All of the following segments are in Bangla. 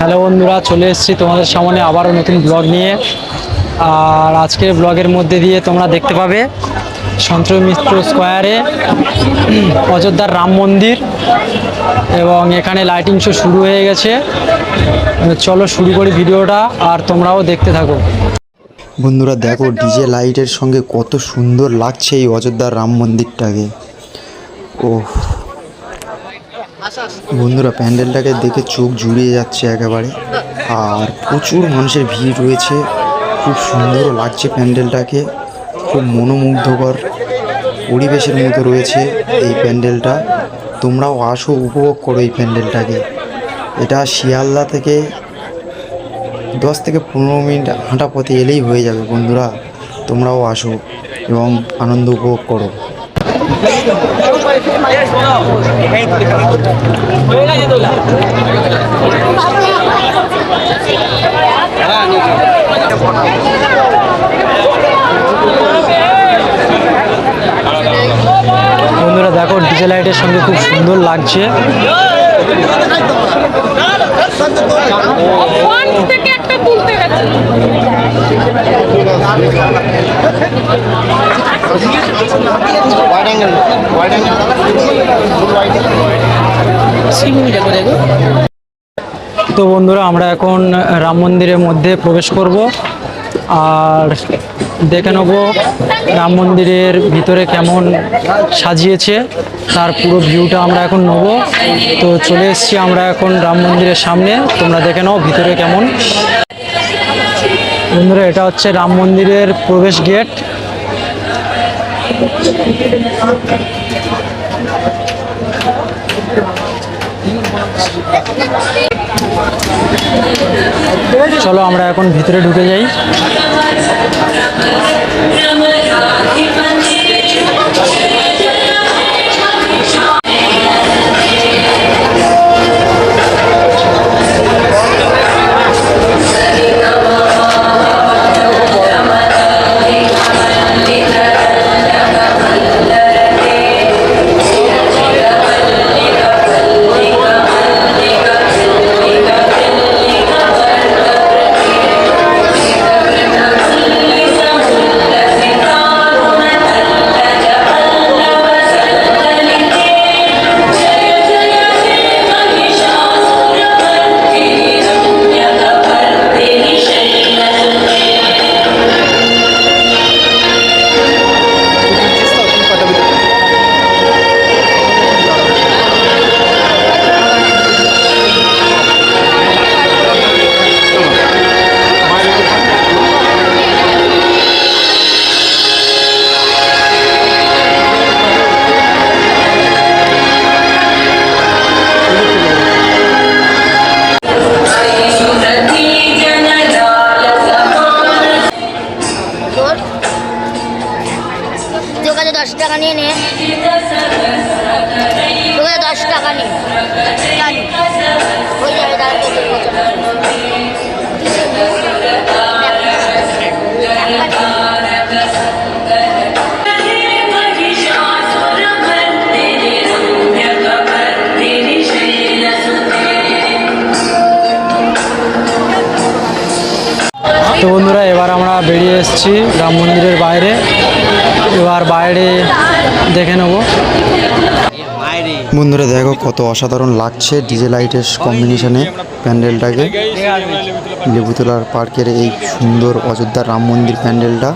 হ্যালো বন্ধুরা, চলে এসেছি তোমাদের সামনে আবারও নতুন ব্লগ নিয়ে। আর আজকের ব্লগের মধ্যে দিয়ে তোমরা দেখতে পাবে সন্তোষ মিত্র স্কোয়ারে অযোধ্যার রাম মন্দির, এবং এখানে লাইটিং শো শুরু হয়ে গেছে। চলো শুরু করি ভিডিওটা, আর তোমরাও দেখতে থাকো। বন্ধুরা দেখো, ডিজে লাইটের সঙ্গে কত সুন্দর লাগছে এই অযোধ্যার রাম মন্দিরটাকে। ও বন্ধুরা, প্যান্ডেলটাকে দেখে চোখ জুড়িয়ে যাচ্ছে একেবারে। আর প্রচুর মানুষের ভিড় রয়েছে, খুব সুন্দর লাগছে প্যান্ডেলটাকে, খুব মনোমুগ্ধকর পরিবেশের মতো রয়েছে এই প্যান্ডেলটা। তোমরাও আসো, উপভোগ করো এই প্যান্ডেলটাকে। এটা শিয়ালদা থেকে 10 থেকে 15 মিনিট হাঁটা পথে এলেই হয়ে যাবে। বন্ধুরা তোমরাও আসো এবং আনন্দ উপভোগ করো। বন্ধুরা দেখো, ডিজে লাইটের সঙ্গে খুব সুন্দর লাগছে। তো বন্ধুরা, আমরা এখন রাম মন্দিরের মধ্যে প্রবেশ করব আর দেখে নেব রাম মন্দিরের ভিতরে কেমন সাজিয়েছে, তার পুরো ভিউটা আমরা এখন নেব। তো চলে এসেছি আমরা এখন রাম মন্দিরের সামনে, তোমরা দেখে নাও ভিতরে কেমন। বন্ধুরা, এটা হচ্ছে রাম মন্দিরের প্রবেশ গেট। চলো আমরা এখন ভিতরে ঢুকে যাই। টাকা নিয়ে নে, 10 টাকা নিয়ে হয়ে যাবে। তো বন্ধুরা, এবার আমরা বেরিয়ে এসেছি রাম মন্দিরের বাইরে। এবার বাইরে দেখে নেব। বন্ধুরা দেখো, কত অসাধারণ লাগছে ডিজে লাইটের কম্বিনেশনে প্যান্ডেলটাকে। লেবুতলার পার্কের এই সুন্দর অযোধ্যার রাম মন্দির প্যান্ডেলটা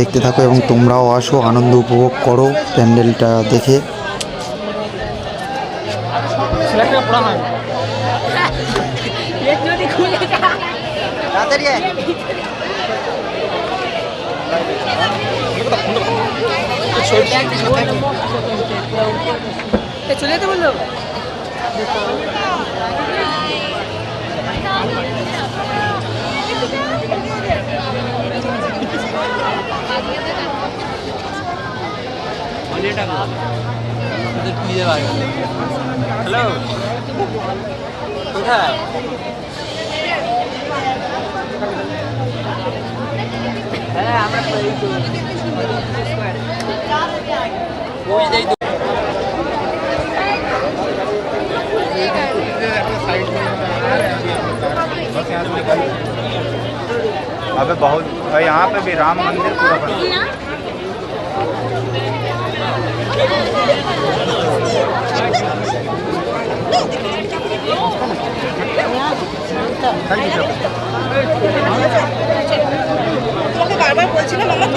দেখতে থাকো এবং তোমরাও আসো, আনন্দ উপভোগ করো প্যান্ডেলটা দেখে। চলে যেতে বললো। হ্যালো, কোথায়? হ্যাঁ, আমরা यहाँ से निकल। अबे बहुत, और यहाँ पे भी राम मंदिर पूरा बना। তোমাকে বারবার বলছিলাম আমার